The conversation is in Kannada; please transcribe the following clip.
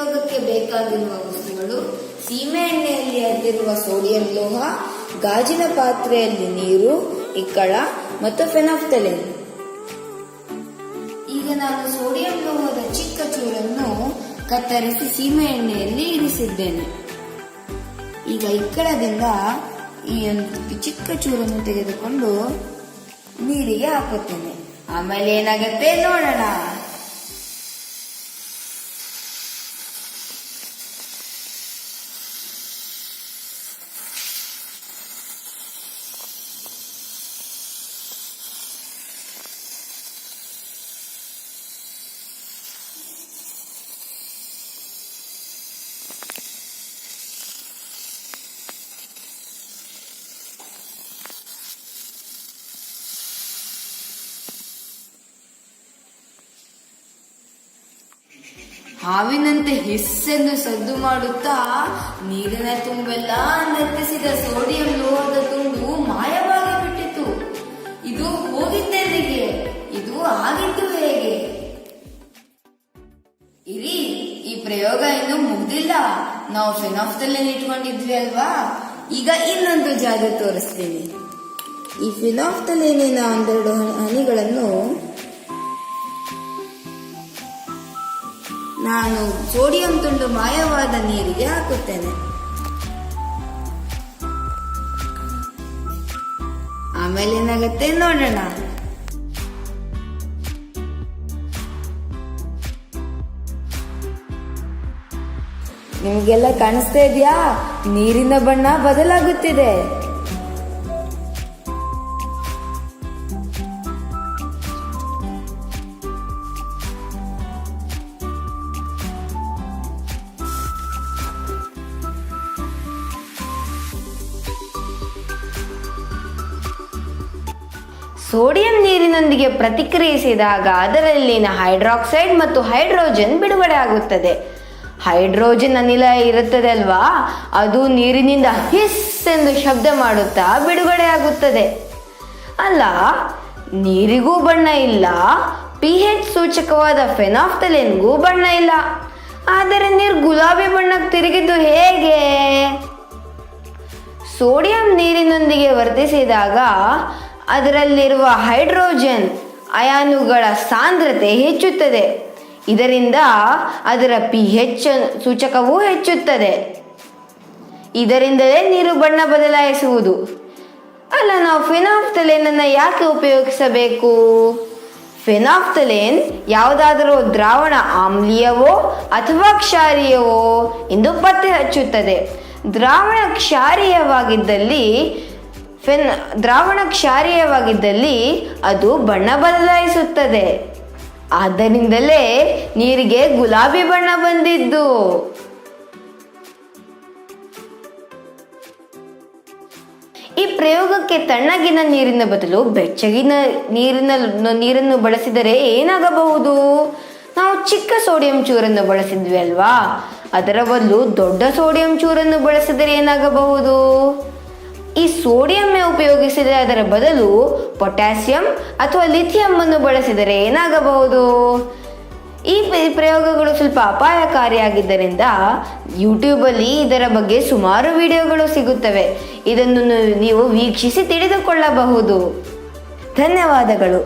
ಪ್ರಯೋಗಕ್ಕೆ ಬೇಕಾಗಿರುವ ವಸ್ತುಗಳು: ಸೀಮೆ ಎಣ್ಣೆಯಲ್ಲಿ ಅದ್ದಿರುವ ಸೋಡಿಯಂ ಲೋಹ, ಗಾಜಿನ ಪಾತ್ರೆಯಲ್ಲಿ ನೀರು, ಇಕ್ಕಳ ಮತ್ತು ಫೆನಾಫ್ಥಲೇನ್. ಈಗ ನಾನು ಸೋಡಿಯಂ ಲೋಹದ ಚಿಕ್ಕ ಚೂರನ್ನು ಕತ್ತರಿಸಿ ಸೀಮೆ ಎಣ್ಣೆಯಲ್ಲಿ ಇರಿಸಿದ್ದೇನೆ. ಈಗ ಇಕ್ಕಳದಿಂದ ಈ ಒಂದು ಚಿಕ್ಕ ಚೂರನ್ನು ತೆಗೆದುಕೊಂಡು ನೀರಿಗೆ ಹಾಕುತ್ತೇನೆ. ಆಮೇಲೆ ಏನಾಗತ್ತೆ ನೋಡೋಣ. ಹಾವಿನಂತೆ ಹಿಸ್ಸೆಂದು ಸದ್ದು ಮಾಡುತ್ತಾ ನೀರಿನ ತುಂಬೆಲ್ಲ ನರ್ತಿಸಿದ ಸೋಡಿಯಂ ಲೋಹದ ತುಂಡು ಮಾಯವಾಗಿ ಬಿಟ್ಟಿತು. ಇದು ಹೋಗಿದ್ದೆಲ್ಲಿಗೆ? ಇದು ಆಗಿದ್ದು ಹೇಗೆ? ಇರಿ, ಈ ಪ್ರಯೋಗ ಇನ್ನೂ ಮುಗ್ದಿಲ್ಲ. ನಾವು ಫೆನಾಫ್ಥಲೇನ್ ಇಟ್ಕೊಂಡಿದ್ವಿ ಅಲ್ವಾ? ಈಗ ಇನ್ನೊಂದು ಜಾದು ತೋರಿಸ್ತೀನಿ. ಈ ಫೆನಾಫ್ಥಲೇನಿನ 12 ಹನಿಗಳನ್ನು ನಾನು ಸೋಡಿಯಂ ತುಂಡು ಮಾಯವಾದ ನೀರಿಗೆ ಹಾಕುತ್ತೇನೆ. ಆಮೇಲೆ ಏನಾಗುತ್ತೆ ನೋಡೋಣ. ನಿಮಗೆಲ್ಲ ಕಾಣಿಸ್ತಾ ಇದೆಯಾ? ನೀರಿನ ಬಣ್ಣ ಬದಲಾಗುತ್ತಿದೆ. ಸೋಡಿಯಂ ನೀರಿನೊಂದಿಗೆ ಪ್ರತಿಕ್ರಿಯಿಸಿದಾಗ ಅದರಲ್ಲಿನ ಹೈಡ್ರಾಕ್ಸೈಡ್ ಮತ್ತು ಹೈಡ್ರೋಜನ್ ಬಿಡುಗಡೆ ಆಗುತ್ತದೆ. ಹೈಡ್ರೋಜನ್ ಅನಿಲ ಇರುತ್ತದೆ ಅಲ್ವಾ, ಅದು ನೀರಿನಿಂದ ಹಿಸ್ ಎಂದು ಶಬ್ದ ಮಾಡುತ್ತಾ ಬಿಡುಗಡೆ ಆಗುತ್ತದೆ. ಅಲ್ಲ, ನೀರಿಗೂ ಬಣ್ಣ ಇಲ್ಲ, pH ಸೂಚಕವಾದ ಫೆನಾಫ್ಥಲೇನ್ಗೂ ಬಣ್ಣ ಇಲ್ಲ. ಆದರೆ ನೀರು ಗುಲಾಬಿ ಬಣ್ಣಕ್ಕೆ ತಿರುಗಿದ್ದು ಹೇಗೆ? ಸೋಡಿಯಂ ನೀರಿನೊಂದಿಗೆ ವರ್ತಿಸಿದಾಗ ಅದರಲ್ಲಿರುವ ಹೈಡ್ರೋಜನ್ ಅಯಾನುಗಳ ಸಾಂದ್ರತೆ ಹೆಚ್ಚುತ್ತದೆ. ಇದರಿಂದ ಅದರ pH ಸೂಚಕವೂ ಹೆಚ್ಚುತ್ತದೆ. ಇದರಿಂದಲೇ ನೀರು ಬಣ್ಣ ಬದಲಾಯಿಸುವುದು. ಅಲ್ಲ, ನಾವು ಫೆನಾಫ್ಥಲೇನ್ ಅನ್ನು ಯಾಕೆ ಉಪಯೋಗಿಸಬೇಕು? ಫೆನಾಫ್ಥಲೇನ್ ಯಾವುದಾದರೂ ದ್ರಾವಣ ಆಮ್ಲೀಯವೋ ಅಥವಾ ಕ್ಷಾರೀಯವೋ ಎಂದು ಪತ್ತೆ ಹಚ್ಚುತ್ತದೆ. ದ್ರಾವಣ ಕ್ಷಾರೀಯವಾಗಿದ್ದಲ್ಲಿ ಅದು ಬಣ್ಣ ಬದಲಾಯಿಸುತ್ತದೆ. ಆದ್ದರಿಂದಲೇ ನೀರಿಗೆ ಗುಲಾಬಿ ಬಣ್ಣ ಬಂದಿದ್ದು. ಈ ಪ್ರಯೋಗಕ್ಕೆ ತಣ್ಣಗಿನ ನೀರಿನ ಬದಲು ಬೆಚ್ಚಗಿನ ನೀರನ್ನು ಬಳಸಿದರೆ ಏನಾಗಬಹುದು? ನಾವು ಚಿಕ್ಕ ಸೋಡಿಯಂ ಚೂರನ್ನು ಬಳಸಿದ್ವಿ ಅಲ್ವಾ, ಅದರ ಬದಲು ದೊಡ್ಡ ಸೋಡಿಯಂ ಚೂರನ್ನು ಬಳಸಿದರೆ ಏನಾಗಬಹುದು? ಈ ಸೋಡಿಯಂ ಉಪಯೋಗಿಸಿದರೆ ಅದರ ಬದಲು ಪೊಟ್ಯಾಸಿಯಂ ಅಥವಾ ಲಿಥಿಯಂ ಅನ್ನು ಬಳಸಿದರೆ ಏನಾಗಬಹುದು? ಈ ಪ್ರಯೋಗಗಳು ಸ್ವಲ್ಪ ಅಪಾಯಕಾರಿಯಾಗಿದ್ದರಿಂದ ಯೂಟ್ಯೂಬಲ್ಲಿ ಇದರ ಬಗ್ಗೆ ಸುಮಾರು ವಿಡಿಯೋಗಳು ಸಿಗುತ್ತವೆ. ಇದನ್ನು ನೀವು ವೀಕ್ಷಿಸಿ ತಿಳಿದುಕೊಳ್ಳಬಹುದು. ಧನ್ಯವಾದಗಳು.